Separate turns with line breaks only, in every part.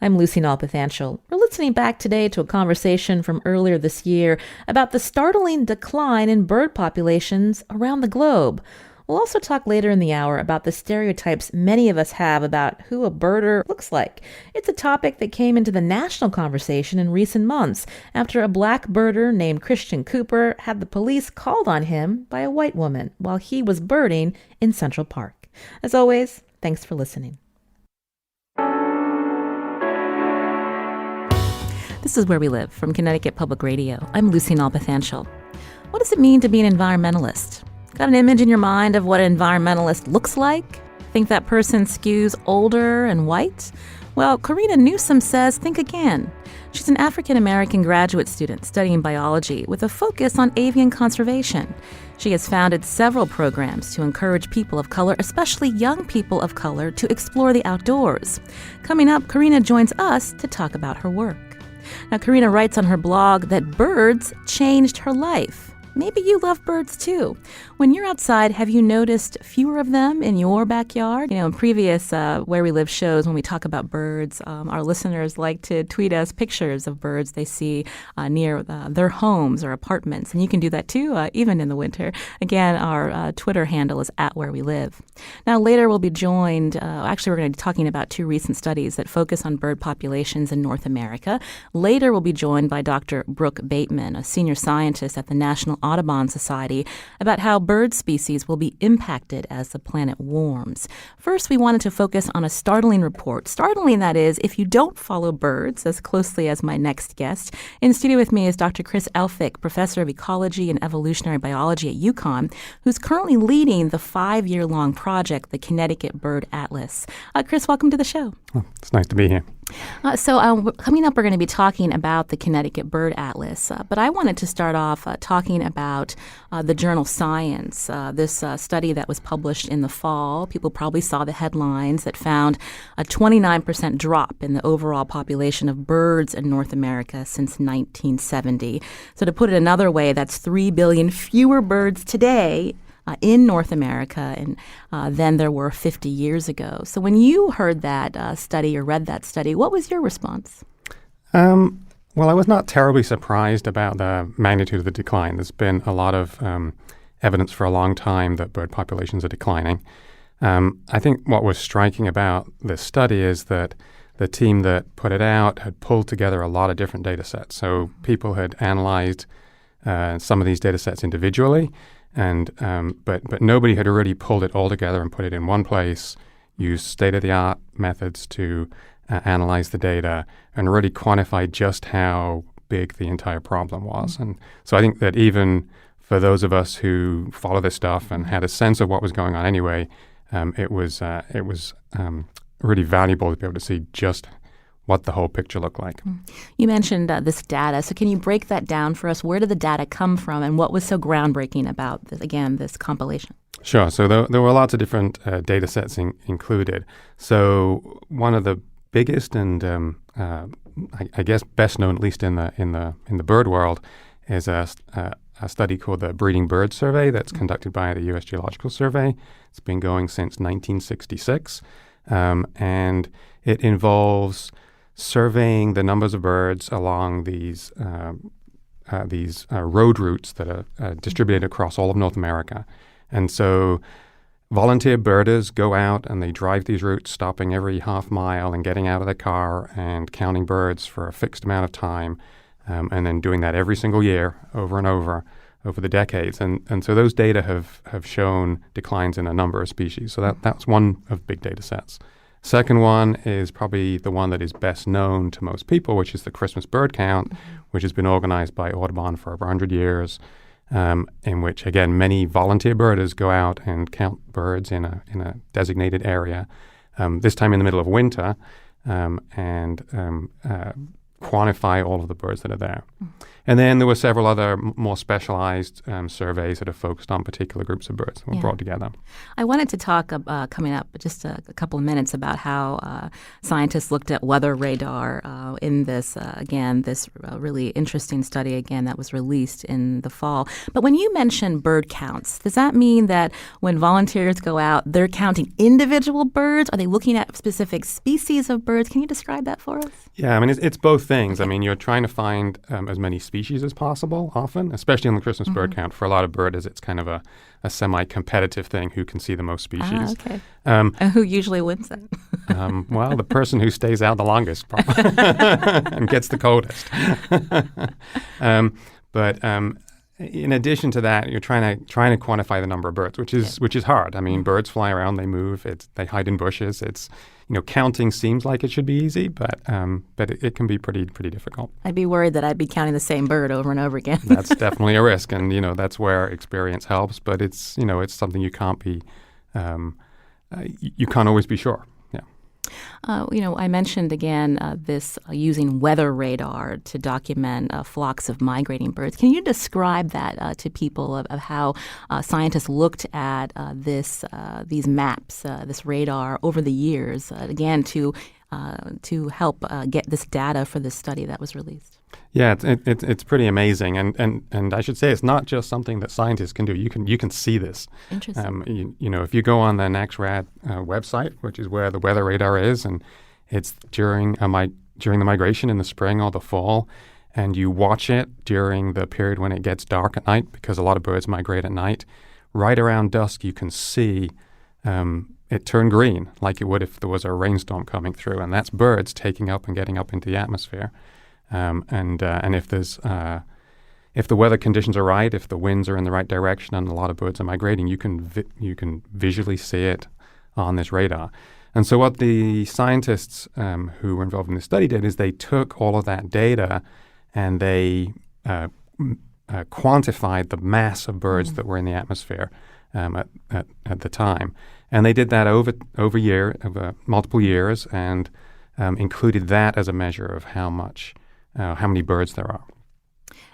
I'm Lucy Nalpathanchel. We're listening back today to a conversation from earlier this year about the startling decline in bird populations around the globe. We'll also talk later in the hour about the stereotypes many of us have about who a birder looks like. It's a topic that came into the national conversation in recent months after a black birder named Christian Cooper had the police called on him by a white woman while he was birding in Central Park. As always, thanks for listening. This is Where We Live from Connecticut Public Radio. I'm Lucy Nalpathanchel. What does it mean to be an environmentalist? Got an image in your mind of what an environmentalist looks like? Think that person skews older and white? Well, Corina Newsome says think again. She's an African-American graduate student studying biology with a focus on avian conservation. She has founded several programs to encourage people of color, especially young people of color, to explore the outdoors. Coming up, Corina joins us to talk about her work. Now, Corina writes on her blog that birds changed her life. Maybe you love birds too. When you're outside, have you noticed fewer of them in your backyard? You know, in previous Where We Live shows, when we talk about birds, our listeners like to tweet us pictures of birds they see near their homes or apartments. And you can do that too, even in the winter. Again, our Twitter handle is @WhereWeLive. Now, later we'll be joined, we're going to be talking about two recent studies that focus on bird populations in North America. Later we'll be joined by Dr. Brooke Bateman, a senior scientist at the National Audubon Society, about how bird species will be impacted as the planet warms. First, we wanted to focus on a startling report. Startling, that is, if you don't follow birds as closely as my next guest. In studio with me is Dr. Chris Elphick, professor of ecology and evolutionary biology at UConn, who's currently leading the 5-year-long project, the Connecticut Bird Atlas. Chris, welcome to the show.
Well, it's nice to be here.
Coming up, we're going to be talking about the Connecticut Bird Atlas, but I wanted to start off talking about the journal Science, this study that was published in the fall. People probably saw the headlines that found a 29% drop in the overall population of birds in North America since 1970. So to put it another way, that's 3 billion fewer birds today in North America than there were 50 years ago. So when you heard that study or read that study, what was your response?
Well, I was not terribly surprised about the magnitude of the decline. There's been a lot of evidence for a long time that bird populations are declining. I think what was striking about this study is that the team that put it out had pulled together a lot of different data sets. So people had analyzed some of these data sets individually, but nobody had already pulled it all together and put it in one place, used state-of-the-art methods to analyze the data, and really quantify just how big the entire problem was. And so I think that even for those of us who follow this stuff and had a sense of what was going on anyway, it was really valuable to be able to see just what the whole picture looked like.
You mentioned this data. So can you break that down for us? Where did the data come from, and what was so groundbreaking about this compilation?
Sure. So there were lots of different data sets included. So one of the biggest and I guess best known, at least in the bird world, is a study called the Breeding Bird Survey that's conducted by the U.S. Geological Survey. It's been going since 1966, and it involves surveying the numbers of birds along these road routes that are distributed across all of North America. And so volunteer birders go out and they drive these routes, stopping every half mile and getting out of their car and counting birds for a fixed amount of time, and then doing that every single year over and over the decades. And so those data have shown declines in a number of species. So that's one of big data sets. Second one is probably the one that is best known to most people, which is the Christmas bird count, which has been organized by Audubon for over 100 years, in which, again, many volunteer birders go out and count birds in a designated area, this time in the middle of winter, and quantify all of the birds that are there. And then there were several other more specialized surveys that have focused on particular groups of birds that were brought together.
I wanted to talk coming up just a couple of minutes about how scientists looked at weather radar in this, this really interesting study, again, that was released in the fall. But when you mention bird counts, does that mean that when volunteers go out, they're counting individual birds? Are they looking at specific species of birds? Can you describe that for us?
Yeah, I mean, it's both things. I mean, you're trying to find as many species as possible often, especially on the Christmas bird count. For a lot of birders, it's kind of a semi-competitive thing, who can see the most species.
Okay. And who usually wins that?
Well, the person who stays out the longest and gets the coldest. But in addition to that, you're trying to quantify the number of birds, which is hard. I mean, birds fly around, they move, they hide in bushes. It's counting seems like it should be easy, but it can be pretty difficult.
I'd be worried that I'd be counting the same bird over and over again.
That's definitely a risk, and that's where experience helps. But it's it's something you can't be you can't always be sure.
I mentioned again this using weather radar to document flocks of migrating birds. Can you describe that to people of how scientists looked at these maps, this radar over the years, again to help get this data for this study that was released?
Yeah, it's pretty amazing, and I should say it's not just something that scientists can do. You can see this.
Interesting.
If you go on the NAXRAD website, which is where the weather radar is, and it's during the migration in the spring or the fall, and you watch it during the period when it gets dark at night, because a lot of birds migrate at night. Right around dusk, you can see it turn green, like it would if there was a rainstorm coming through, and that's birds taking up and getting up into the atmosphere. And if the weather conditions are right, if the winds are in the right direction and a lot of birds are migrating, you can visually see it on this radar. And so what the scientists who were involved in the study did is they took all of that data and they quantified the mass of birds that were in the atmosphere at the time. And they did that over multiple years and included that as a measure of how many birds there are.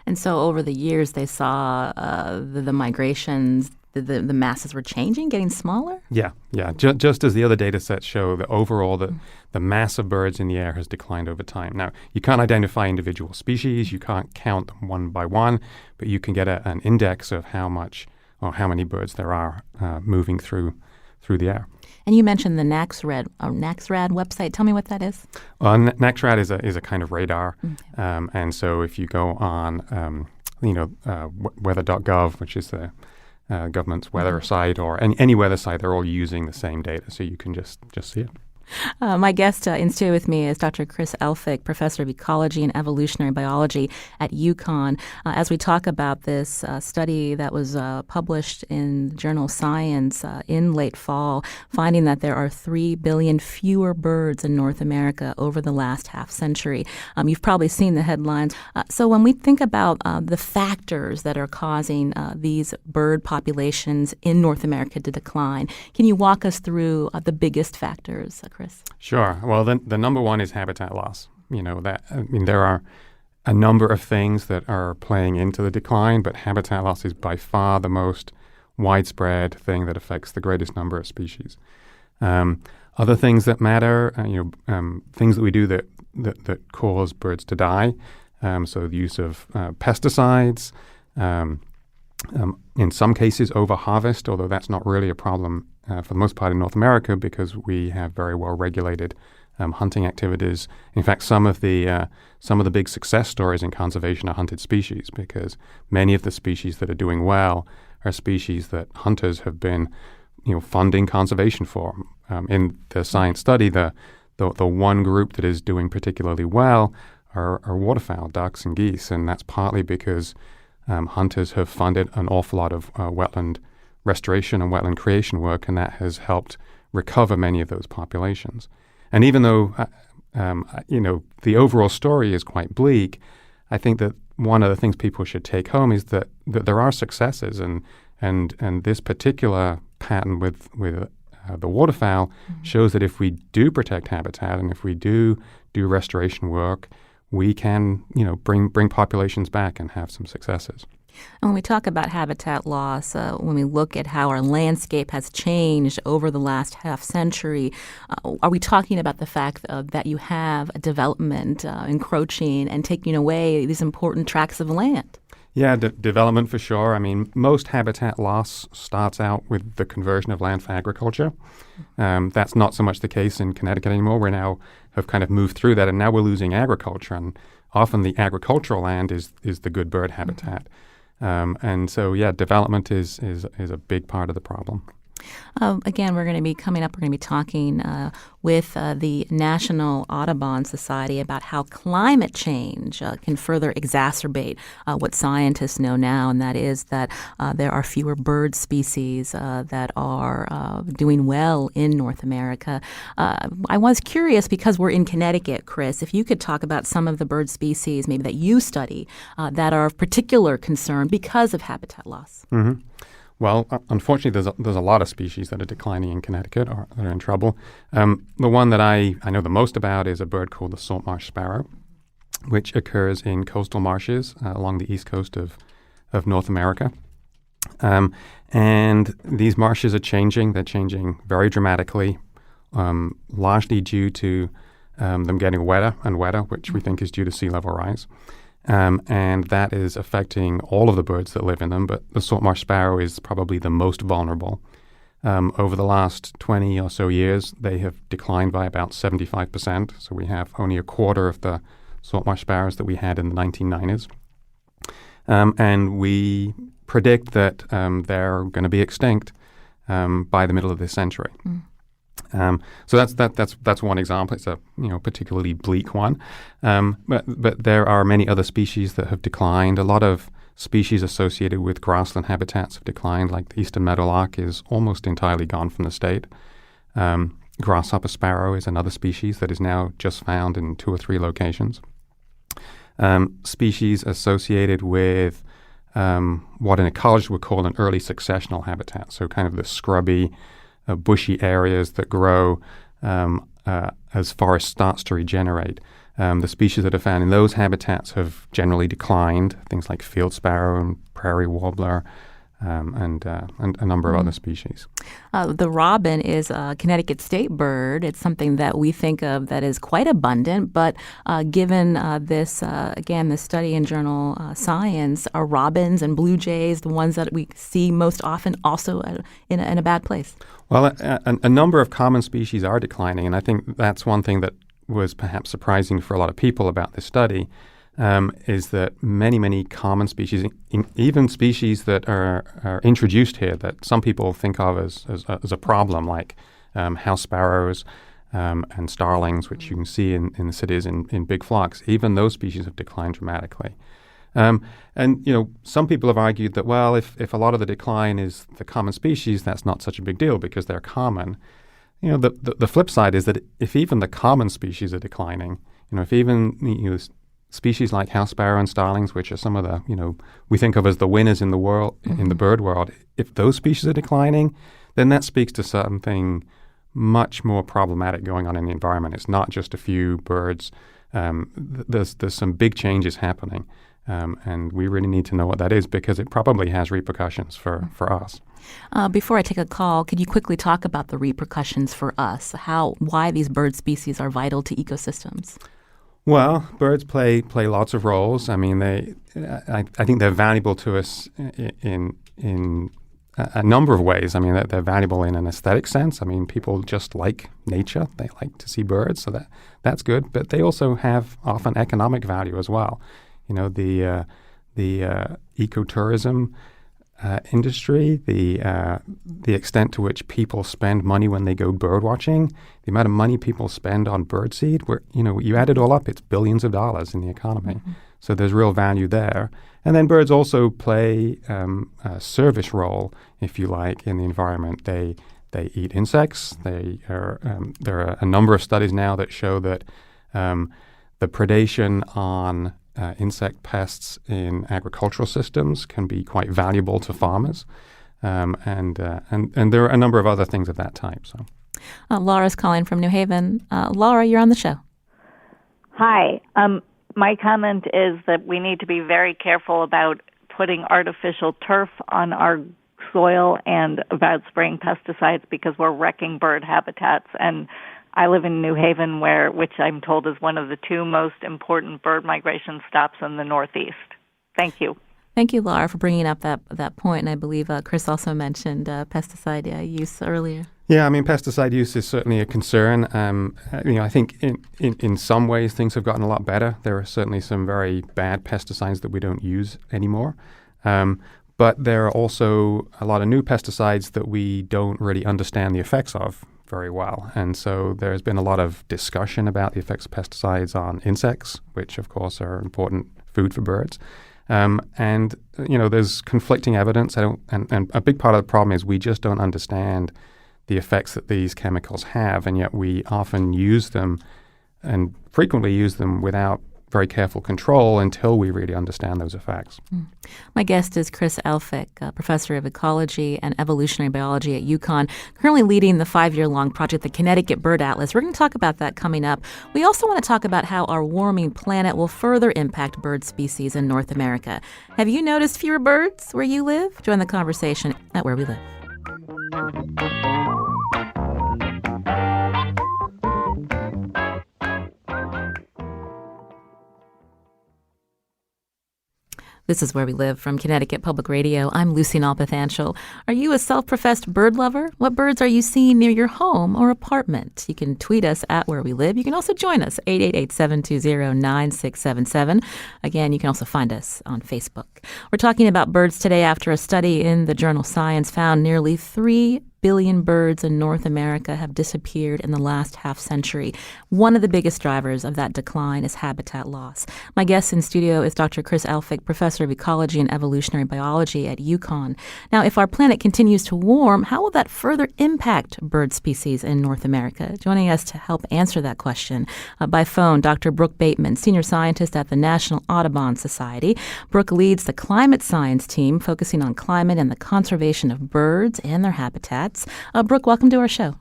And so over the years, they saw the migrations, the masses were changing, getting smaller?
Yeah. Just as the other data sets show, that overall the mass of birds in the air has declined over time. Now, you can't identify individual species, you can't count them one by one, but you can get an index of how many birds there are moving through the air.
And you mentioned the NAXRAD website. Tell me what that is.
NAXRAD is a kind of radar, and so if you go on, weather.gov, which is the government's weather site, or any weather site, they're all using the same data, so you can just see it.
My guest in studio with me is Dr. Chris Elphick, professor of ecology and evolutionary biology at UConn. As we talk about this study that was published in the journal Science in late fall, finding that there are 3 billion fewer birds in North America over the last half century. You've probably seen the headlines. So when we think about the factors that are causing these bird populations in North America to decline, can you walk us through the biggest factors, Chris?
Sure. Well, the number one is habitat loss. There are a number of things that are playing into the decline, but habitat loss is by far the most widespread thing that affects the greatest number of species. Other things that matter, things that we do that cause birds to die. So the use of pesticides. In some cases, over-harvest, although that's not really a problem for the most part in North America because we have very well-regulated hunting activities. In fact, some of the big success stories in conservation are hunted species because many of the species that are doing well are species that hunters have been, funding conservation for. In the science study, the one group that is doing particularly well are waterfowl, ducks and geese, and that's partly because hunters have funded an awful lot of wetland restoration and wetland creation work, and that has helped recover many of those populations. And even though, the overall story is quite bleak, I think that one of the things people should take home is that there are successes, and this particular pattern with the waterfowl shows that if we do protect habitat and if we do restoration work, we can, bring populations back and have some successes.
And when we talk about habitat loss, when we look at how our landscape has changed over the last half century, are we talking about the fact that you have a development encroaching and taking away these important tracts of land?
Yeah, development for sure. I mean, most habitat loss starts out with the conversion of land for agriculture. That's not so much the case in Connecticut anymore. We now have kind of moved through that, and now we're losing agriculture. And often the agricultural land is the good bird habitat. And so, development is a big part of the problem.
Again, we're going to be talking with the National Audubon Society about how climate change can further exacerbate what scientists know now, and that is that there are fewer bird species that are doing well in North America. I was curious, because we're in Connecticut, Chris, if you could talk about some of the bird species maybe that you study that are of particular concern because of habitat loss.
Mm-hmm. Well, unfortunately, there's a lot of species that are declining in Connecticut or that are in trouble. The one that I know the most about is a bird called the salt marsh sparrow, which occurs in coastal marshes along the east coast of North America. And these marshes are changing. They're changing very dramatically, largely due to them getting wetter and wetter, which we think is due to sea level rise. And that is affecting all of the birds that live in them, but the salt marsh sparrow is probably the most vulnerable. Over the last 20 or so years, they have declined by about 75%, so we have only a quarter of the salt marsh sparrows that we had in the 1990s. And we predict that they're going to be extinct by the middle of this century. So that's one example. It's a particularly bleak one, but there are many other species that have declined. A lot of species associated with grassland habitats have declined, like the eastern meadowlark is almost entirely gone from the state. Grasshopper sparrow is another species that is now just found in 2 or 3 locations. Species associated with what an ecologist would call an early successional habitat, so kind of the scrubby, bushy areas that grow as forest starts to regenerate. The species that are found in those habitats have generally declined, things like field sparrow and prairie warbler, and a number of other species.
The robin is a Connecticut state bird. It's something that we think of that is quite abundant, but given this study in journal Science, are robins and blue jays the ones that we see most often also in a bad place?
Well, a number of common species are declining, and I think that's one thing that was perhaps surprising for a lot of people about this study, is that many common species, even species that are introduced here that some people think of as a problem, like house sparrows and starlings, which you can see in the cities in big flocks, even those species have declined dramatically. And some people have argued that, well, if a lot of the decline is the common species, that's not such a big deal because they're common. The flip side is that if even the common species are declining, if even species like house sparrow and starlings, which are some of the we think of as the winners in the world, in the bird world, if those species are declining, then that speaks to something much more problematic going on in the environment. It's not just a few birds. There's some big changes happening. And we really need to know what that is because it probably has repercussions for us.
Before I take a call, could you quickly talk about the repercussions for us? Why these bird species are vital to ecosystems?
Well, birds play lots of roles. I mean, I think they're valuable to us in a number of ways. I mean, they're valuable in an aesthetic sense. I mean, people just like nature. They like to see birds, so that's good. But they also have often economic value as well. The ecotourism industry, the extent to which people spend money when they go bird watching, the amount of money people spend on birdseed, you add it all up, it's billions of dollars in the economy. Mm-hmm. So there's real value there. And then birds also play a service role, if you like, in the environment. They eat insects. There are a number of studies now that show that the predation on insect pests in agricultural systems can be quite valuable to farmers, and there are a number of other things of that type. So,
Laura's calling from New Haven. Laura, you're on the show.
Hi. My comment is that we need to be very careful about putting artificial turf on our soil and about spraying pesticides because we're wrecking bird habitats. And I live in New Haven, which I'm told is one of the two most important bird migration stops in the Northeast. Thank you.
Thank you, Laura, for bringing up that point. And I believe Chris also mentioned pesticide use earlier.
Yeah, I mean, pesticide use is certainly a concern. I think in some ways things have gotten a lot better. There are certainly some very bad pesticides that we don't use anymore. But there are also a lot of new pesticides that we don't really understand the effects of very well. And so there's been a lot of discussion about the effects of pesticides on insects, which, of course, are important food for birds. There's conflicting evidence. And a big part of the problem is we just don't understand the effects that these chemicals have, and yet we often use them and frequently use them without very careful control until we really understand those effects.
My guest is Chris Elphick, professor of ecology and evolutionary biology at UConn, currently leading the 5-year-long project, the Connecticut Bird Atlas. We're going to talk about that coming up. We also want to talk about how our warming planet will further impact bird species in North America. Have you noticed fewer birds where you live? Join the conversation at Where We Live. This is Where We Live from Connecticut Public Radio. I'm Lucy Nalpathanchel. Are you a self-professed bird lover? What birds are you seeing near your home or apartment? You can tweet us at Where We Live. You can also join us, 888-720-9677. Again, you can also find us on Facebook. We're talking about birds today after a study in the journal Science found nearly 3 billion birds in North America have disappeared in the last half century. One of the biggest drivers of that decline is habitat loss. My guest in studio is Dr. Chris Elphick, professor of ecology and evolutionary biology at UConn. Now, if our planet continues to warm, how will that further impact bird species in North America? Joining us to help answer that question by phone, Dr. Brooke Bateman, senior scientist at the National Audubon Society. Brooke leads the climate science team focusing on climate and the conservation of birds and their habitats. Brooke, welcome to our show.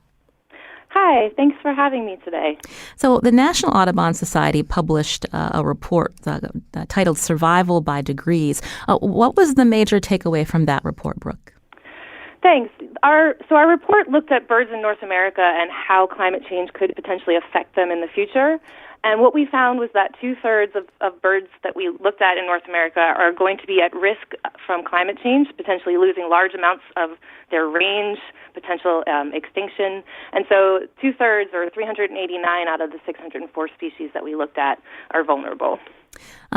Hi, thanks for having me today.
So the National Audubon Society published a report titled Survival by Degrees. What was the major takeaway from that report, Brooke?
Thanks. Our report looked at birds in North America and how climate change could potentially affect them in the future. And what we found was that 2/3 of birds that we looked at in North America are going to be at risk from climate change, potentially losing large amounts of their range, potential extinction. And so 2/3, or 389 out of the 604 species that we looked at, are vulnerable.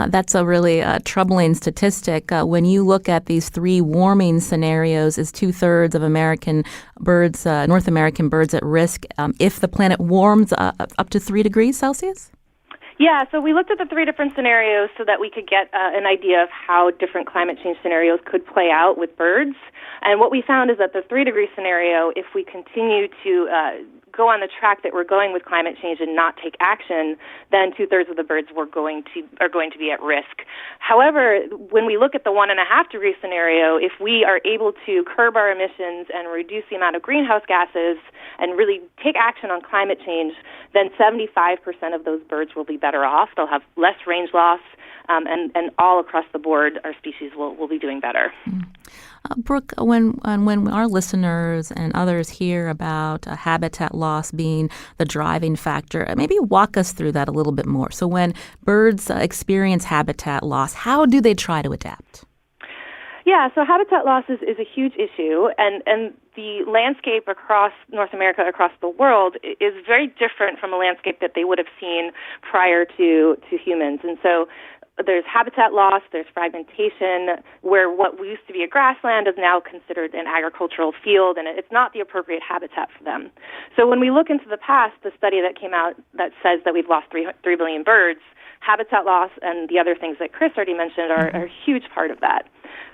That's a really troubling statistic. When you look at these 3 warming scenarios, is 2/3 of American birds, North American birds, at risk if the planet warms up to 3 degrees Celsius?
Yeah, so we looked at the 3 different scenarios so that we could get an idea of how different climate change scenarios could play out with birds. And what we found is that the 3-degree scenario, if we continue to go on the track that we're going with climate change and not take action, then 2/3 of the birds are going to be at risk. However, when we look at the 1.5-degree scenario, if we are able to curb our emissions and reduce the amount of greenhouse gases and really take action on climate change, then 75% of those birds will be better off. They'll have less range loss, and all across the board, our species will be doing better.
Brooke, when our listeners and others hear about habitat loss being the driving factor, maybe walk us through that a little bit more. So when birds experience habitat loss, how do they try to adapt?
Yeah, so habitat loss is a huge issue, and the landscape across North America, across the world, is very different from a landscape that they would have seen prior to humans. And so there's habitat loss, there's fragmentation, where what used to be a grassland is now considered an agricultural field, and it's not the appropriate habitat for them. So when we look into the past, the study that came out that says that we've lost 3 billion birds, habitat loss and the other things that Chris already mentioned are a huge part of that.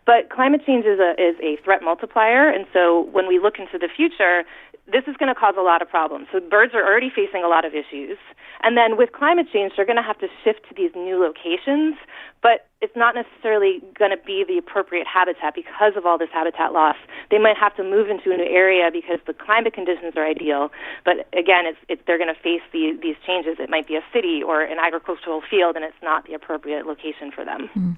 But climate change is a threat multiplier, and so when we look into the future, this is going to cause a lot of problems. So birds are already facing a lot of issues. And then with climate change, they're going to have to shift to these new locations. But it's not necessarily going to be the appropriate habitat because of all this habitat loss. They might have to move into a new area because the climate conditions are ideal. But again, they're going to face these changes. It might be a city or an agricultural field, and it's not the appropriate location for them.
Mm.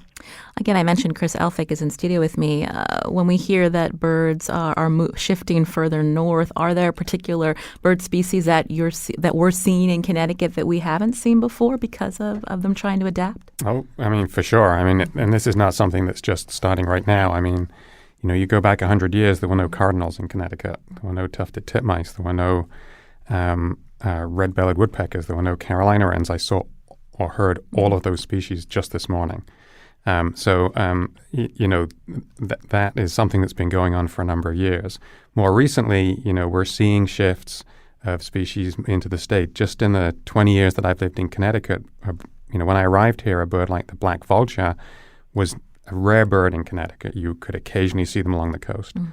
Again, I mentioned Chris Elphick is in studio with me. When we hear that birds are shifting further north, are there particular bird species that we're seeing in Connecticut that we haven't seen before because of them trying to adapt?
Oh, I mean, for sure. I mean, and this is not something that's just starting right now. I mean, you go back 100 years, there were no cardinals in Connecticut. There were no tufted titmice. There were no red-bellied woodpeckers. There were no Carolina wrens. I saw or heard all of those species just this morning. That is something that's been going on for a number of years. More recently, we're seeing shifts of species into the state. Just in the 20 years that I've lived in Connecticut, when I arrived here, a bird like the black vulture was a rare bird in Connecticut. You could occasionally see them along the coast. Mm.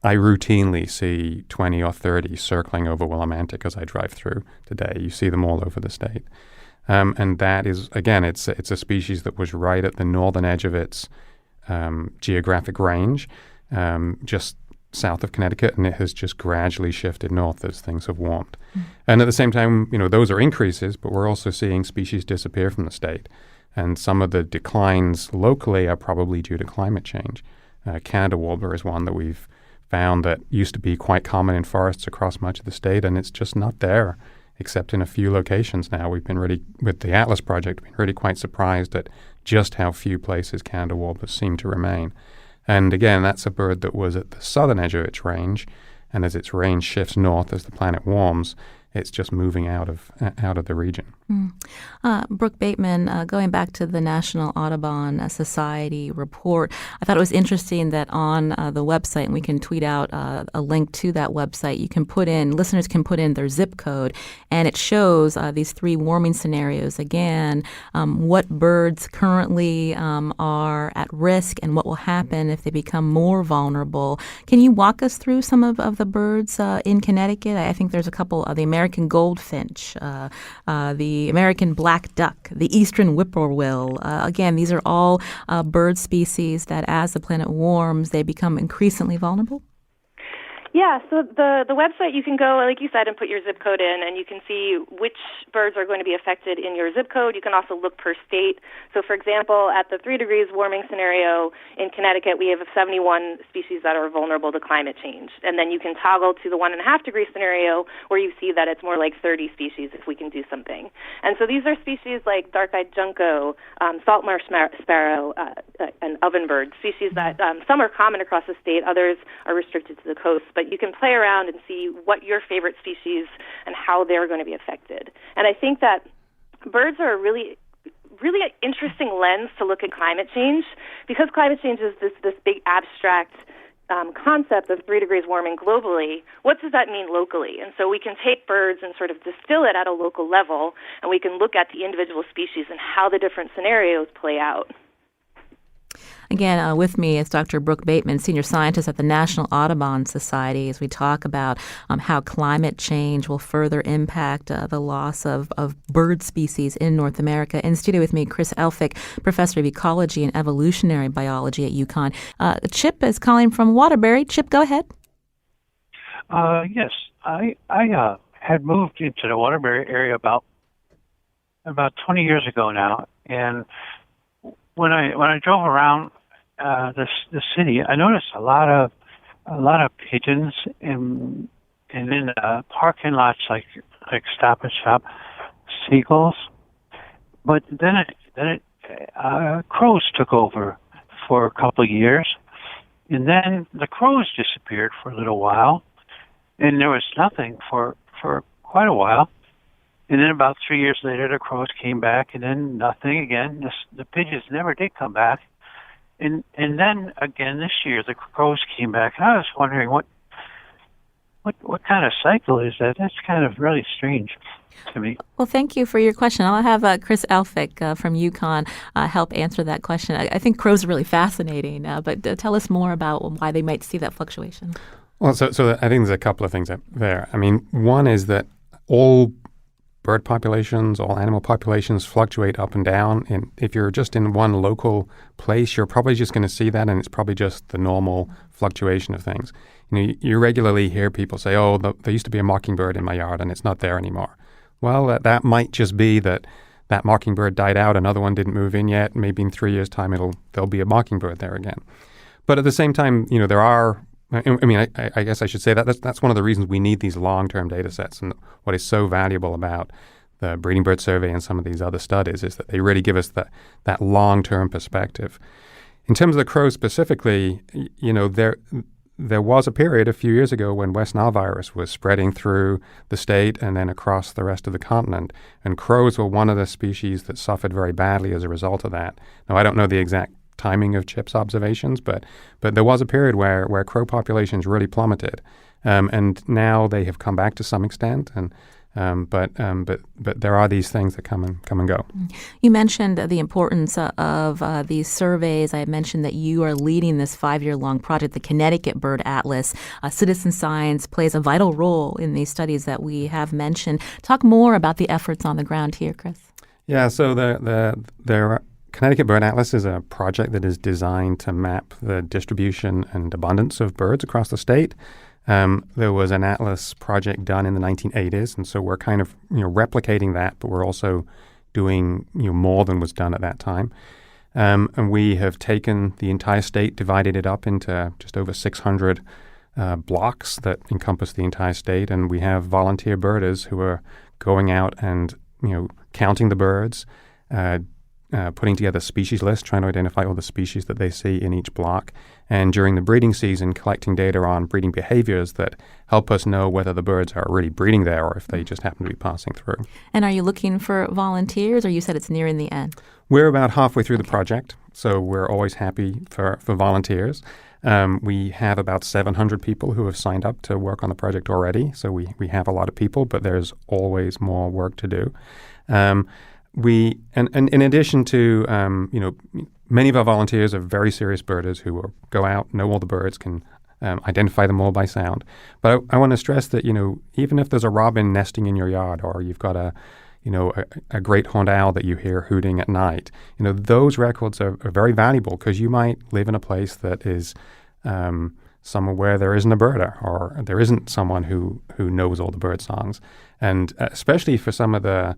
I routinely see 20 or 30 circling over Willimantic as I drive through today. You see them all over the state. And that is, again, it's a species that was right at the northern edge of its geographic range, just south of Connecticut, and it has just gradually shifted north as things have warmed. Mm. And at the same time, those are increases, but we're also seeing species disappear from the state. And some of the declines locally are probably due to climate change. Canada warbler is one that we've found that used to be quite common in forests across much of the state, and it's just not there, except in a few locations now. We've been really, with the Atlas project, been really quite surprised at just how few places Canada warblers seem to remain. And again, that's a bird that was at the southern edge of its range, and as its range shifts north as the planet warms, it's just moving out of the region. Mm.
Brooke Bateman, going back to the National Audubon Society report, I thought it was interesting that on the website, and we can tweet out a link to that website, listeners can put in their zip code, and it shows these 3 warming scenarios. Again, what birds currently are at risk and what will happen if they become more vulnerable. Can you walk us through some of the birds in Connecticut? I think there's a couple of the American goldfinch, the American black duck, the eastern whippoorwill. Again, these are all bird species that as the planet warms, they become increasingly vulnerable.
Yeah, so the website, you can go, like you said, and put your zip code in, and you can see which birds are going to be affected in your zip code. You can also look per state. So, for example, at the 3 degrees warming scenario in Connecticut, we have 71 species that are vulnerable to climate change. And then you can toggle to the 1.5 degree scenario where you see that it's more like 30 species if we can do something. And so these are species like dark-eyed junco, salt marsh sparrow, and ovenbird, species that some are common across the state, others are restricted to the coast. But you can play around and see what your favorite species and how they're going to be affected. And I think that birds are a really interesting lens to look at climate change, because climate change is this big abstract concept of 3 degrees warming globally. What does that mean locally? And so we can take birds and sort of distill it at a local level, and we can look at the individual species and how the different scenarios play out.
Again, with me is Dr. Brooke Bateman, senior scientist at the National Audubon Society, as we talk about how climate change will further impact the loss of bird species in North America. In studio with me, Chris Elphick, professor of ecology and evolutionary biology at UConn. Chip is calling from Waterbury. Chip, go ahead.
Yes, I had moved into the Waterbury area about 20 years ago now, and when I drove around the city, I noticed a lot of pigeons in parking lots like Stop and Shop, seagulls. But then crows took over for a couple of years, and then the crows disappeared for a little while, and there was nothing for quite a while. And then about 3 years later, the crows came back, and then nothing again. The pigeons never did come back. And then again this year, the crows came back. And I was wondering what kind of cycle is that? That's kind of really strange to me.
Well, thank you for your question. I'll have Chris Elphick from UConn help answer that question. I think crows are really fascinating, but tell us more about why they might see that fluctuation. Well,
so I think there's a couple of things there. I mean, one is that all bird populations, all animal populations fluctuate up and down. And if you're just in one local place, you're probably just going to see that, and it's probably just the normal fluctuation of things. You regularly hear people say, "Oh, there used to be a mockingbird in my yard, and it's not there anymore." Well, that might just be that mockingbird died out, another one didn't move in yet. Maybe in 3 years' time, there'll be a mockingbird there again. But at the same time, there are. I guess I should say that's one of the reasons we need these long-term data sets. And what is so valuable about the breeding bird survey and some of these other studies is that they really give us that long-term perspective. In terms of the crow specifically, there was a period a few years ago when West Nile virus was spreading through the state and then across the rest of the continent. And crows were one of the species that suffered very badly as a result of that. Now, I don't know the exact timing of Chip's observations, but there was a period where crow populations really plummeted, and now they have come back to some extent. But there are these things that come and go.
You mentioned the importance of these surveys. I mentioned that you are leading this 5-year-long project, the Connecticut Bird Atlas. Citizen science plays a vital role in these studies that we have mentioned. Talk more about the efforts on the ground here, Chris.
Yeah, so the Connecticut Bird Atlas is a project that is designed to map the distribution and abundance of birds across the state. There was an atlas project done in the 1980s, and so we're kind of replicating that, but we're also doing more than was done at that time. And we have taken the entire state, divided it up into just over 600 blocks that encompass the entire state, and we have volunteer birders who are going out and counting the birds, putting together species lists, trying to identify all the species that they see in each block, and during the breeding season, collecting data on breeding behaviors that help us know whether the birds are really breeding there or if they just happen to be passing through. And
are you looking for volunteers, or you said it's nearing the end?
We're about halfway through the project, so we're always happy for volunteers. We have about 700 people who have signed up to work on the project already, so we have a lot of people, but there's always more work to do. We and in addition to many of our volunteers are very serious birders who will go out, know all the birds, can identify them all by sound. But I want to stress that even if there's a robin nesting in your yard, or you've got a great horned owl that you hear hooting at night, those records are very valuable, because you might live in a place that is somewhere where there isn't a birder, or there isn't someone who knows all the bird songs, and especially for some of the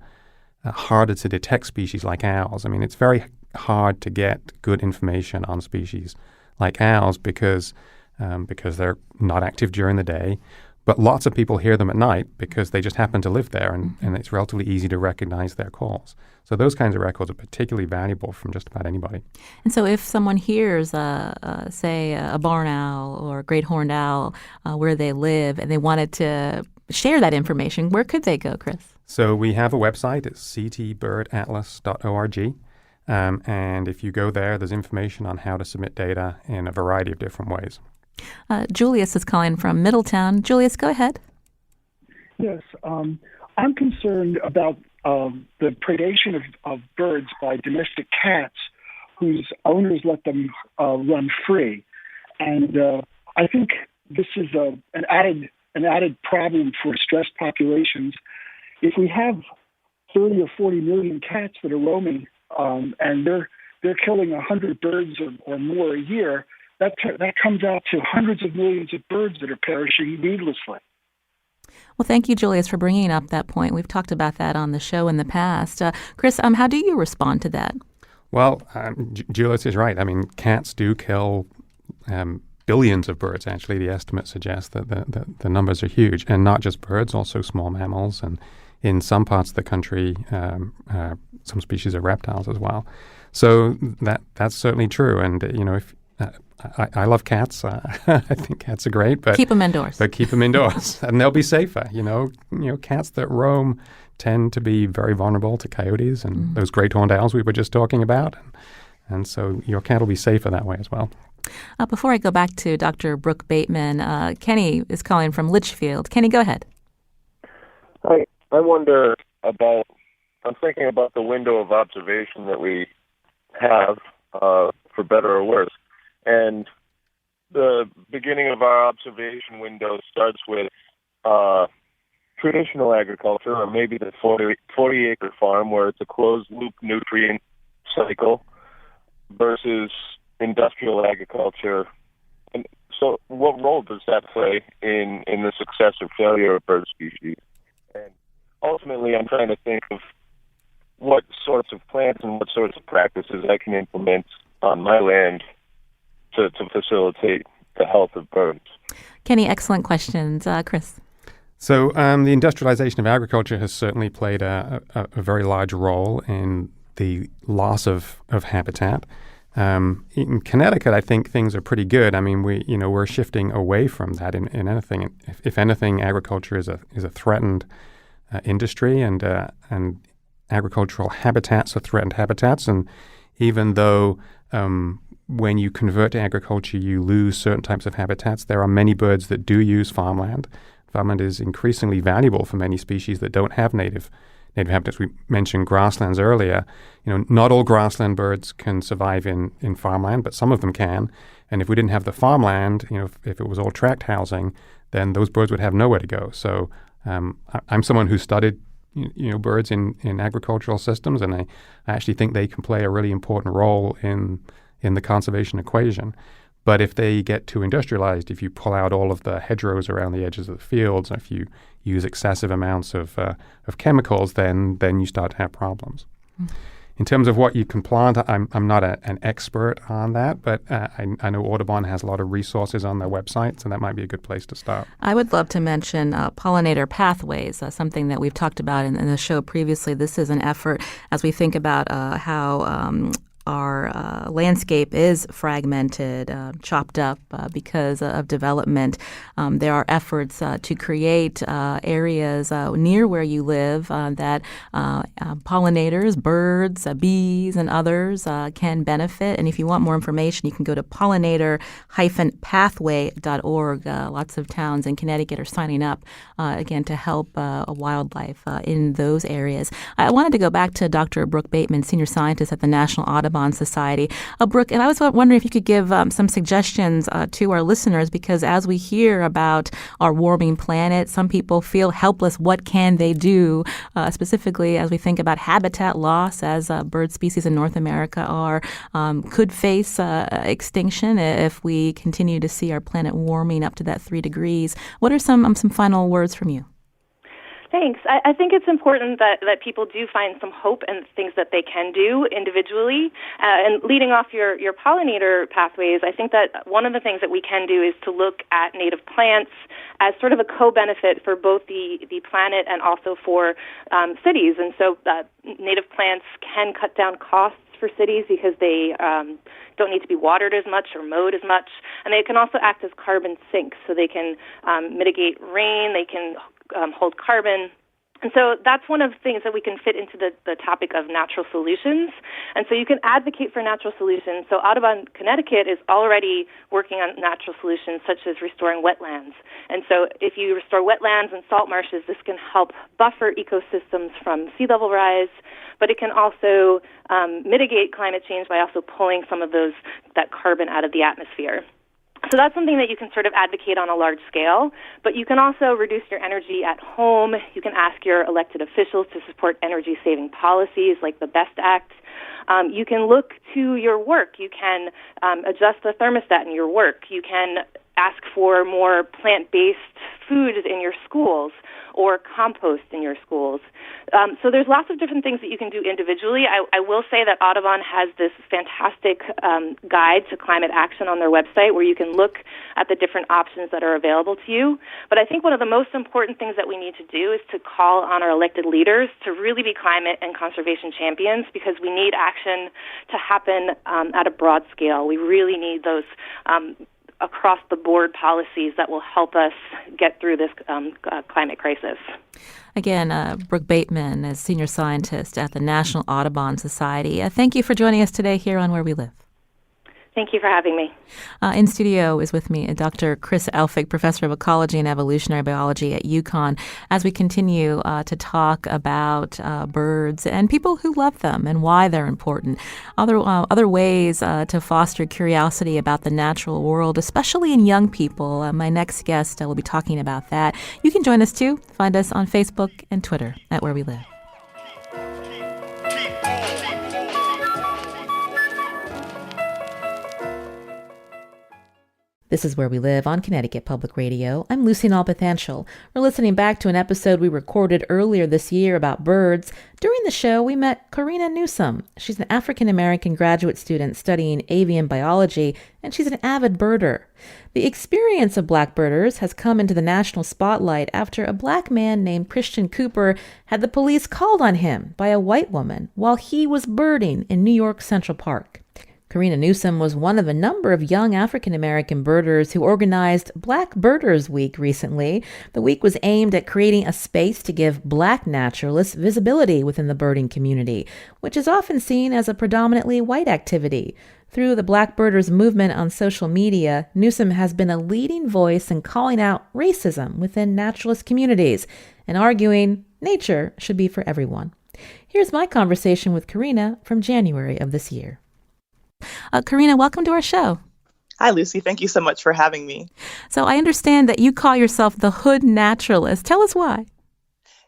harder to detect species like owls. I mean, it's very hard to get good information on species like owls because they're not active during the day, but lots of people hear them at night because they just happen to live there, and it's relatively easy to recognize their calls. So those kinds of records are particularly valuable from just about anybody.
And so if someone hears, say, a barn owl or a great horned owl where they live, and they wanted to share that information, where could they go, Chris?
So we have a website. It's ctbirdatlas.org. And if you go there, there's information on how to submit data in a variety of different ways.
Julius is calling from Middletown. Julius, go ahead.
Yes. I'm concerned about the predation of birds by domestic cats whose owners let them run free. And I think this is an added problem for stressed populations. If we have 30 or 40 million cats that are roaming, and they're killing 100 birds or more a year, that comes out to hundreds of millions of birds that are perishing needlessly.
Well, thank you, Julius, for bringing up that point. We've talked about that on the show in the past. Chris, how do you respond to that?
Well, Julius is right. I mean, cats do kill billions of birds. Actually, the estimates suggest that the numbers are huge, and not just birds, also small mammals, and in some parts of the country, some species of reptiles as well. So that's certainly true. And if I love cats, I think cats are great, but
keep them indoors.
But keep them indoors, and they'll be safer. Cats that roam tend to be very vulnerable to coyotes and those great horned owls we were just talking about, and so your cat will be safer that way as well.
Before I go back to Dr. Brooke Bateman, Kenny is calling from Litchfield. Kenny, go ahead.
Hi. I wonder I'm thinking about the window of observation that we have, for better or worse. And the beginning of our observation window starts with traditional agriculture, or maybe the 40-acre farm where it's a closed-loop nutrient cycle versus industrial agriculture. And so what role does that play in the success or failure of bird species? And ultimately, I'm trying to think of what sorts of plants and what sorts of practices I can implement on my land to facilitate the health of birds.
Kenny, excellent questions. Chris?
So the industrialization of agriculture has certainly played a very large role in the loss of habitat. In Connecticut, I think things are pretty good. I mean, we're shifting away from that in anything. If anything, agriculture is a threatened industry, and agricultural habitats are threatened habitats. And even though when you convert to agriculture, you lose certain types of habitats, there are many birds that do use farmland. Farmland is increasingly valuable for many species that don't have native habitats. We mentioned grasslands earlier. Not all grassland birds can survive in farmland, but some of them can. And if we didn't have the farmland, if it was all tract housing, then those birds would have nowhere to go. So I'm someone who studied birds in agricultural systems, and I actually think they can play a really important role in the conservation equation. But if they get too industrialized, if you pull out all of the hedgerows around the edges of the fields, if you use excessive amounts of chemicals, then you start to have problems. Mm-hmm. In terms of what you can plant, I'm not an expert on that, but I know Audubon has a lot of resources on their website, so that might be a good place to start.
I would love to mention pollinator pathways, something that we've talked about in the show previously. This is an effort as we think about how our landscape is fragmented, chopped up because of development. There are efforts to create areas near where you live that pollinators, birds, bees, and others can benefit. And if you want more information, you can go to pollinator-pathway.org. Lots of towns in Connecticut are signing up, again, to help wildlife in those areas. I wanted to go back to Dr. Brooke Bateman, senior scientist at the National Audubon Society. Brooke, and I was wondering if you could give some suggestions to our listeners, because as we hear about our warming planet, some people feel helpless. What can they do? Specifically, as we think about habitat loss, as bird species in North America could face extinction if we continue to see our planet warming up to that 3 degrees. What are some final words from you?
Thanks. I think it's important that people do find some hope and things that they can do individually. And leading off your pollinator pathways, I think that one of the things that we can do is to look at native plants as sort of a co-benefit for both the planet and also for cities. And so native plants can cut down costs for cities because they don't need to be watered as much or mowed as much. And they can also act as carbon sinks, so they can mitigate rain, they can hold carbon. And so that's one of the things that we can fit into the topic of natural solutions. And so you can advocate for natural solutions. So Audubon Connecticut is already working on natural solutions such as restoring wetlands. And so if you restore wetlands and salt marshes, this can help buffer ecosystems from sea level rise, but it can also mitigate climate change by also pulling some of that carbon out of the atmosphere. So that's something that you can sort of advocate on a large scale, but you can also reduce your energy at home. You can ask your elected officials to support energy-saving policies like the BEST Act. You can look to your work. You can adjust the thermostat in your work. You can ask for more plant-based food in your schools or compost in your schools. So there's lots of different things that you can do individually. I will say that Audubon has this fantastic guide to climate action on their website where you can look at the different options that are available to you. But I think one of the most important things that we need to do is to call on our elected leaders to really be climate and conservation champions, because we need action to happen at a broad scale. We really need those across-the-board policies that will help us get through this climate crisis.
Again, Brooke Bateman is senior scientist at the National Audubon Society. Thank you for joining us today here on Where We Live.
Thank you for having me.
In studio is with me Dr. Chris Elphick, professor of ecology and evolutionary biology at UConn, as we continue to talk about birds and people who love them and why they're important. Other ways to foster curiosity about the natural world, especially in young people. My next guest will be talking about that. You can join us too. Find us on Facebook and Twitter at Where We Live. This is Where We Live on Connecticut Public Radio. I'm Lucy Nalpathanchel. We're listening back to an episode we recorded earlier this year about birds. During the show, we met Corina Newsome. She's an African-American graduate student studying avian biology, and she's an avid birder. The experience of black birders has come into the national spotlight after a black man named Christian Cooper had the police called on him by a white woman while he was birding in New York Central Park. Corina Newsome was one of a number of young African-American birders who organized Black Birders Week recently. The week was aimed at creating a space to give black naturalists visibility within the birding community, which is often seen as a predominantly white activity. Through the Black Birders movement on social media, Newsome has been a leading voice in calling out racism within naturalist communities and arguing nature should be for everyone. Here's my conversation with Corina from January of this year. Corina, welcome to our show.
Hi, Lucy. Thank you so much for having me.
So I understand that you call yourself the hood naturalist. Tell us why.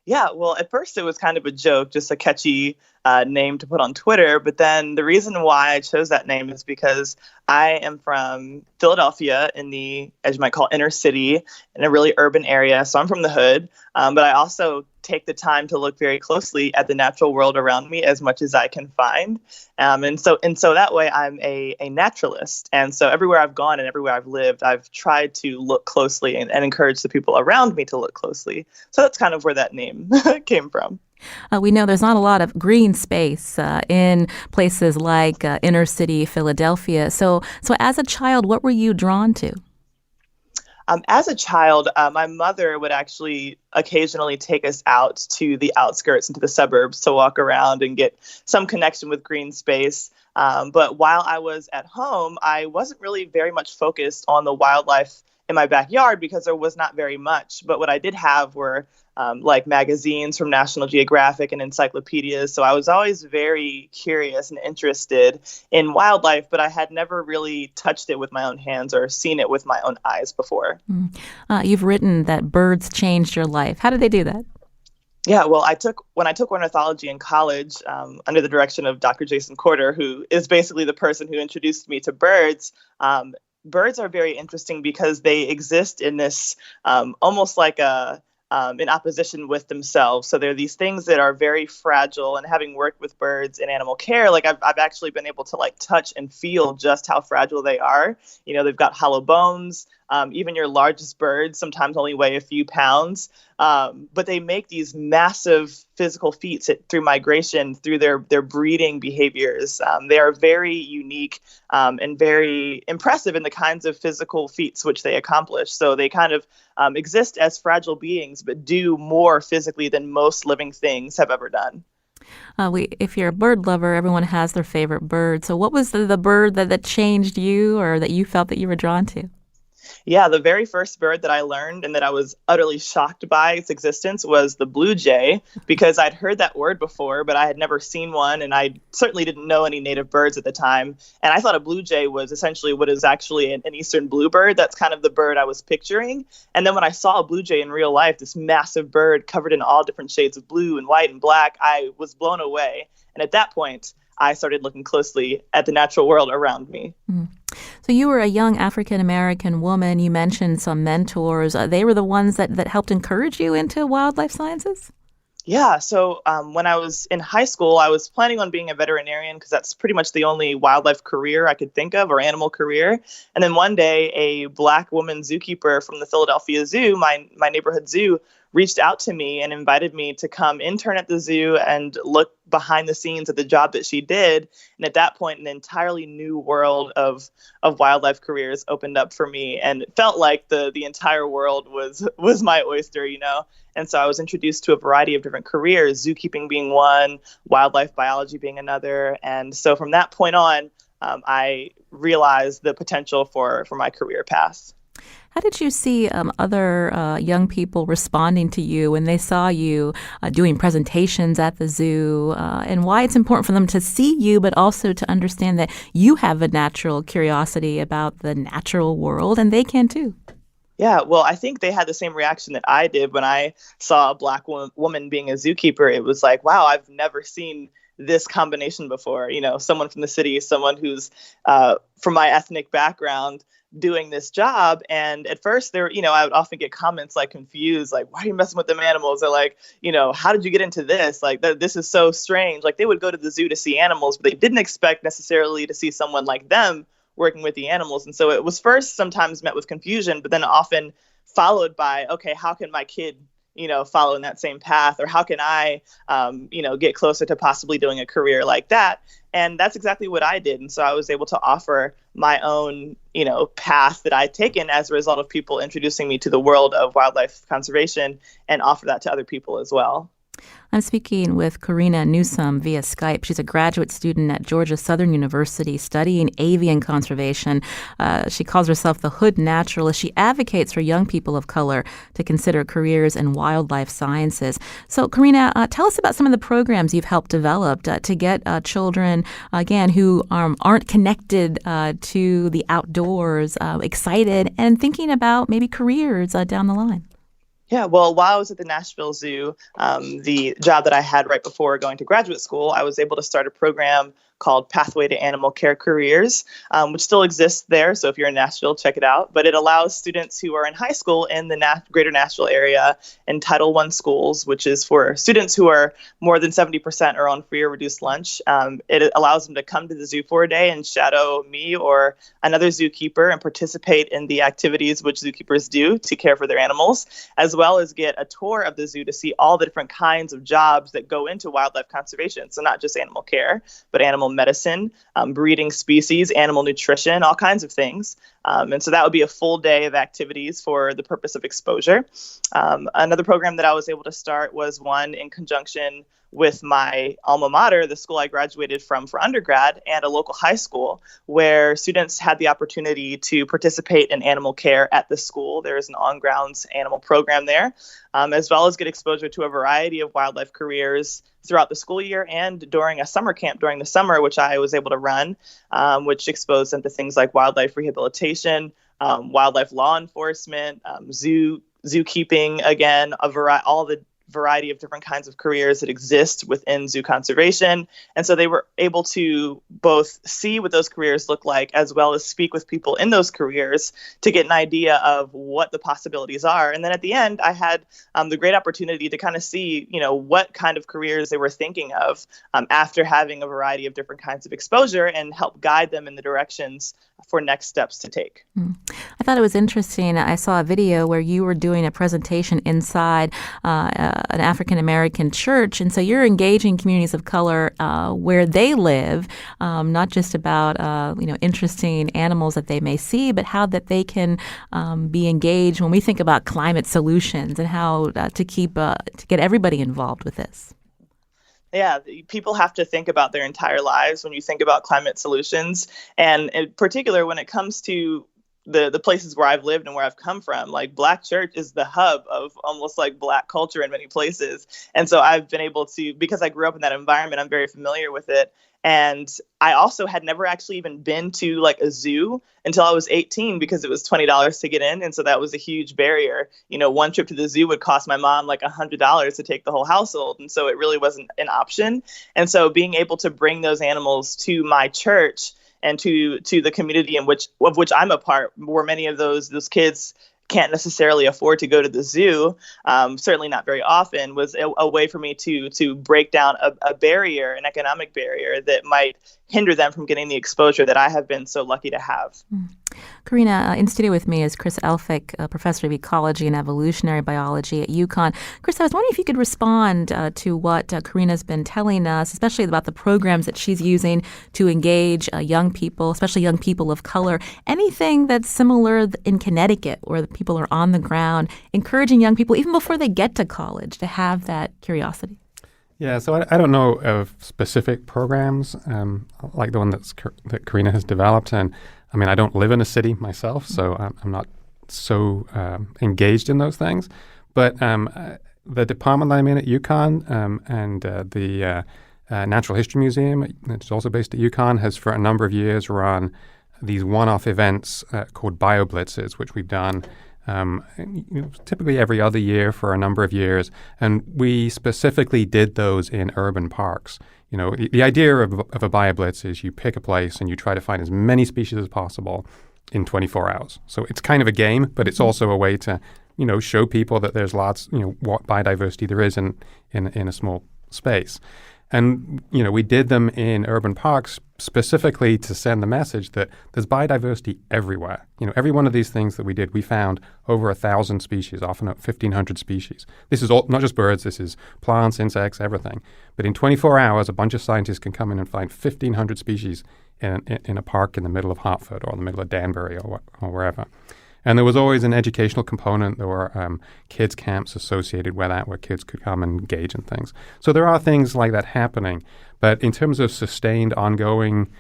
Yeah, well, at first it was kind of a joke, just a catchy name to put on Twitter. But then the reason why I chose that name is because I am from Philadelphia in the, as you might call, inner city, in a really urban area. So I'm from the hood. But I also take the time to look very closely at the natural world around me as much as I can find. And so that way I'm a naturalist. And so everywhere I've gone and everywhere I've lived, I've tried to look closely and encourage the people around me to look closely. So that's kind of where that name came from.
We know there's not a lot of green space in places like inner city Philadelphia. So as a child, what were you drawn to?
As a child, my mother would actually occasionally take us out to the outskirts and to the suburbs to walk around and get some connection with green space. But while I was at home, I wasn't really very much focused on the wildlife in my backyard because there was not very much. But what I did have were like magazines from National Geographic and encyclopedias. So I was always very curious and interested in wildlife, but I had never really touched it with my own hands or seen it with my own eyes before.
You've written that birds changed your life. How did they do that?
Yeah, well, when I took ornithology in college under the direction of Dr. Jason Corder, who is basically the person who introduced me to birds. Birds are very interesting because they exist in this almost like in opposition with themselves. So they're these things that are very fragile. And having worked with birds in animal care, like I've actually been able to like touch and feel just how fragile they are. You know, they've got hollow bones. Even your largest birds sometimes only weigh a few pounds. But they make these massive physical feats through migration, through their breeding behaviors. They are very unique and very impressive in the kinds of physical feats which they accomplish. So they kind of exist as fragile beings, but do more physically than most living things have ever done.
If you're a bird lover, everyone has their favorite bird. So what was the bird that changed you or that you felt that you were drawn to?
Yeah, the very first bird that I learned and that I was utterly shocked by its existence was the blue jay, because I'd heard that word before, but I had never seen one, and I certainly didn't know any native birds at the time. And I thought a blue jay was essentially what is actually an eastern bluebird. That's kind of the bird I was picturing. And then when I saw a blue jay in real life, this massive bird covered in all different shades of blue and white and black, I was blown away. And at that point, I started looking closely at the natural world around me.
Mm. So you were a young African-American woman. You mentioned some mentors. They were the ones that helped encourage you into wildlife sciences?
Yeah. So when I was in high school, I was planning on being a veterinarian because that's pretty much the only wildlife career I could think of, or animal career. And then one day, a Black woman zookeeper from the Philadelphia Zoo, my neighborhood zoo, reached out to me and invited me to come intern at the zoo and look behind the scenes at the job that she did. And at that point, an entirely new world of wildlife careers opened up for me. And it felt like the entire world was my oyster, you know. And so I was introduced to a variety of different careers, zookeeping being one, wildlife biology being another. And so from that point on, I realized the potential for my career path.
How did you see other young people responding to you when they saw you doing presentations at the zoo, and why it's important for them to see you, but also to understand that you have a natural curiosity about the natural world, and they can too?
Yeah, well, I think they had the same reaction that I did when I saw a Black woman being a zookeeper. It was like, wow, I've never seen this combination before. Someone from the city, someone who's from my ethnic background doing this job. And at first I would often get comments like confused, like, why are you messing with them animals? Or like, how did you get into this? Like, this is so strange. Like, they would go to the zoo to see animals, but they didn't expect necessarily to see someone like them working with the animals. And so it was first sometimes met with confusion, but then often followed by, okay, how can my kid, follow in that same path? Or how can I, get closer to possibly doing a career like that? And that's exactly what I did. And so I was able to offer my own, path that I'd taken as a result of people introducing me to the world of wildlife conservation, and offer that to other people as well.
I'm speaking with Corina Newsome via Skype. She's a graduate student at Georgia Southern University studying avian conservation. She calls herself the Hood Naturalist. She advocates for young people of color to consider careers in wildlife sciences. So, Corina, tell us about some of the programs you've helped develop to get children, again, who aren't connected to the outdoors, excited and thinking about maybe careers down the line.
Yeah, well, while I was at the Nashville Zoo, the job that I had right before going to graduate school, I was able to start a program called Pathway to Animal Care Careers, which still exists there. So if you're in Nashville, check it out. But it allows students who are in high school in the greater Nashville area in Title I schools, which is for students who are more than 70% are on free or reduced lunch. It allows them to come to the zoo for a day and shadow me or another zookeeper and participate in the activities which zookeepers do to care for their animals, as well as get a tour of the zoo to see all the different kinds of jobs that go into wildlife conservation. So not just animal care, but animal medicine, breeding species, animal nutrition, all kinds of things. And so that would be a full day of activities for the purpose of exposure. Another program that I was able to start was one in conjunction with my alma mater, the school I graduated from for undergrad, and a local high school, where students had the opportunity to participate in animal care at the school. There is an on-grounds animal program there, as well as get exposure to a variety of wildlife careers throughout the school year and during a summer camp during the summer, which I was able to run, which exposed them to things like wildlife rehabilitation, wildlife law enforcement, zookeeping, again, all the variety of different kinds of careers that exist within zoo conservation. And so they were able to both see what those careers look like, as well as speak with people in those careers to get an idea of what the possibilities are. And then at the end, I had the great opportunity to kind of see, what kind of careers they were thinking of after having a variety of different kinds of exposure, and help guide them in the directions for next steps to take.
I thought it was interesting. I saw a video where you were doing a presentation inside an African-American church. And so you're engaging communities of color where they live, not just about, interesting animals that they may see, but how that they can be engaged when we think about climate solutions and how to get everybody involved with this.
Yeah, people have to think about their entire lives when you think about climate solutions. And in particular, when it comes to the places where I've lived and where I've come from, like Black church is the hub of almost like Black culture in many places. And so I've been able to, because I grew up in that environment, I'm very familiar with it. And I also had never actually even been to like a zoo until I was 18, because it was $20 to get in. And so that was a huge barrier. One trip to the zoo would cost my mom like $100 to take the whole household. And so it really wasn't an option. And so being able to bring those animals to my church and to the community of which I'm a part, where many of those kids can't necessarily afford to go to the zoo, certainly not very often, was a way for me to break down a barrier, an economic barrier that might hinder them from getting the exposure that I have been so lucky to have.
Corina, in studio with me is Chris Elphick, a professor of ecology and evolutionary biology at UConn. Chris, I was wondering if you could respond to what Corina's been telling us, especially about the programs that she's using to engage young people, especially young people of color. Anything that's similar in Connecticut, where the people are on the ground, encouraging young people, even before they get to college, to have that curiosity?
Yeah, so I don't know of specific programs like the one that Corina has developed. And I mean, I don't live in a city myself, so I'm not so engaged in those things. But the department that I'm in at UConn and the Natural History Museum, which is also based at UConn, has for a number of years run these one-off events called BioBlitzes, which we've done typically every other year for a number of years. And we specifically did those in urban parks. You know, the idea of a BioBlitz is you pick a place and you try to find as many species as possible in 24 hours. So it's kind of a game, but it's also a way to, show people that there's lots, what biodiversity there is in a small space. And, we did them in urban parks specifically to send the message that there's biodiversity everywhere. Every one of these things that we did, we found over 1,000 species, often 1,500 species. This is all, not just birds, this is plants, insects, everything. But in 24 hours, a bunch of scientists can come in and find 1,500 species in a park in the middle of Hartford or in the middle of Danbury or wherever. And there was always an educational component. There were kids' camps associated with that where kids could come and engage in things. So there are things like that happening. But in terms of sustained, ongoing,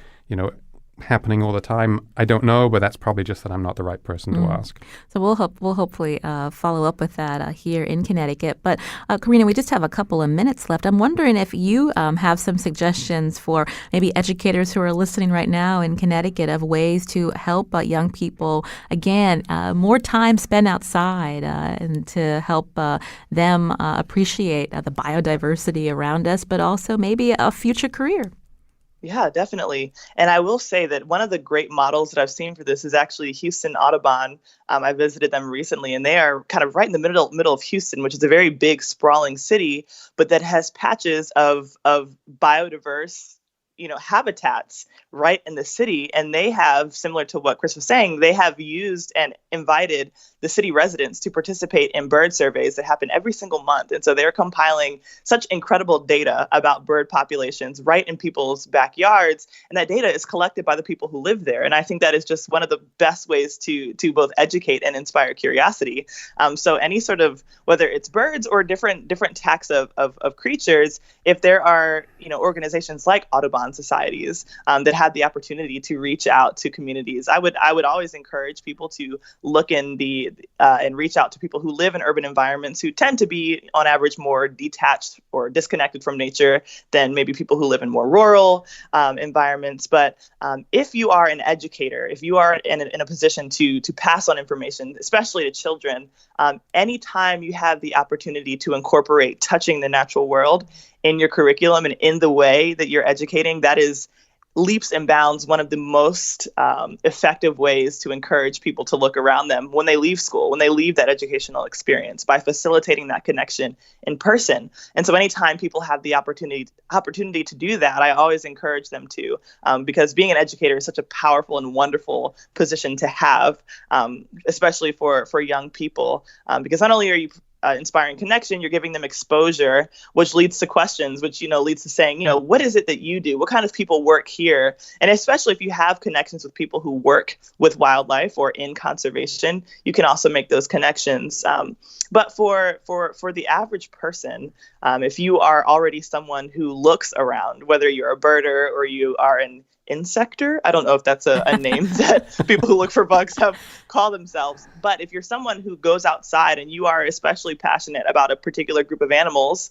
happening all the time, I don't know, but that's probably just that I'm not the right person to ask.
So we'll hopefully follow up with that here in Connecticut. But Corina, we just have a couple of minutes left. I'm wondering if you have some suggestions for maybe educators who are listening right now in Connecticut of ways to help young people, again, more time spent outside and to help them appreciate the biodiversity around us, but also maybe a future career.
Yeah, definitely. And I will say that one of the great models that I've seen for this is actually Houston Audubon. I visited them recently, and they are kind of right in the middle of Houston, which is a very big, sprawling city, but that has patches of biodiverse habitats right in the city. And they have, similar to what Chris was saying, they have used and invited the city residents to participate in bird surveys that happen every single month. And so they're compiling such incredible data about bird populations right in people's backyards. And that data is collected by the people who live there. And I think that is just one of the best ways to both educate and inspire curiosity. So any sort of, whether it's birds or different types of creatures, if there are, organizations like Audubon societies that had the opportunity to reach out to communities, I would always encourage people to look in and reach out to people who live in urban environments who tend to be, on average, more detached or disconnected from nature than maybe people who live in more rural environments. But if you are an educator, if you are in a position to pass on information, especially to children, anytime you have the opportunity to incorporate touching the natural world in your curriculum and in the way that you're educating, that is leaps and bounds one of the most effective ways to encourage people to look around them when they leave school, when they leave that educational experience, by facilitating that connection in person. And so anytime people have the opportunity to do that, I always encourage them to, because being an educator is such a powerful and wonderful position to have, especially for young people, because not only are you inspiring connection, you're giving them exposure, which leads to questions, which, leads to saying, what is it that you do? What kind of people work here? And especially if you have connections with people who work with wildlife or in conservation, you can also make those connections. But for the average person, if you are already someone who looks around, whether you're a birder or you are an insector, I don't know if that's a name that people who look for bugs have called themselves. But if you're someone who goes outside and you are especially passionate about a particular group of animals,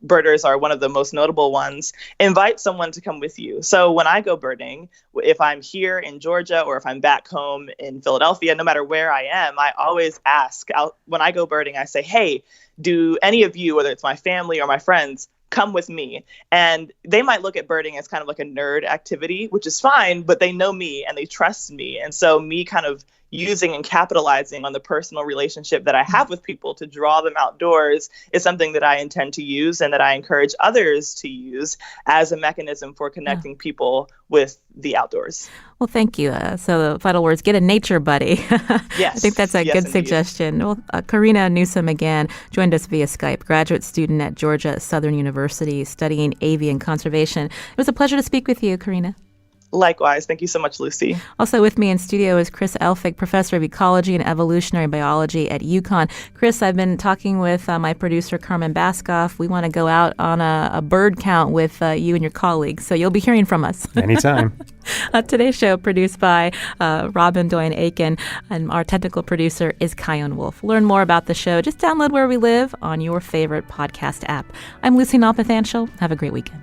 birders are one of the most notable ones, invite someone to come with you. So when I go birding, if I'm here in Georgia or if I'm back home in Philadelphia, no matter where I am, I always ask, when I go birding, I say, hey, do any of you, whether it's my family or my friends, come with me? And they might look at birding as kind of like a nerd activity, which is fine, but they know me and they trust me. And so me kind of using and capitalizing on the personal relationship that I have with people to draw them outdoors is something that I intend to use and that I encourage others to use as a mechanism for connecting people with the outdoors.
Well, thank you. So the final words, get a nature buddy.
Yes.
I think that's a good suggestion. Well, Corina Newsome again joined us via Skype, graduate student at Georgia Southern University studying avian conservation. It was a pleasure to speak with you, Corina.
Likewise. Thank you so much, Lucy.
Also with me in studio is Chris Elphick, professor of ecology and evolutionary biology at UConn. Chris, I've been talking with my producer, Carmen Baskauf. We want to go out on a bird count with you and your colleagues, so you'll be hearing from us.
Anytime.
Today's show produced by Robin Doyen-Aiken, and our technical producer is Chion Wolf. Learn more about the show. Just download Where We Live on your favorite podcast app. I'm Lucy Nalpathanchel. Have a great weekend.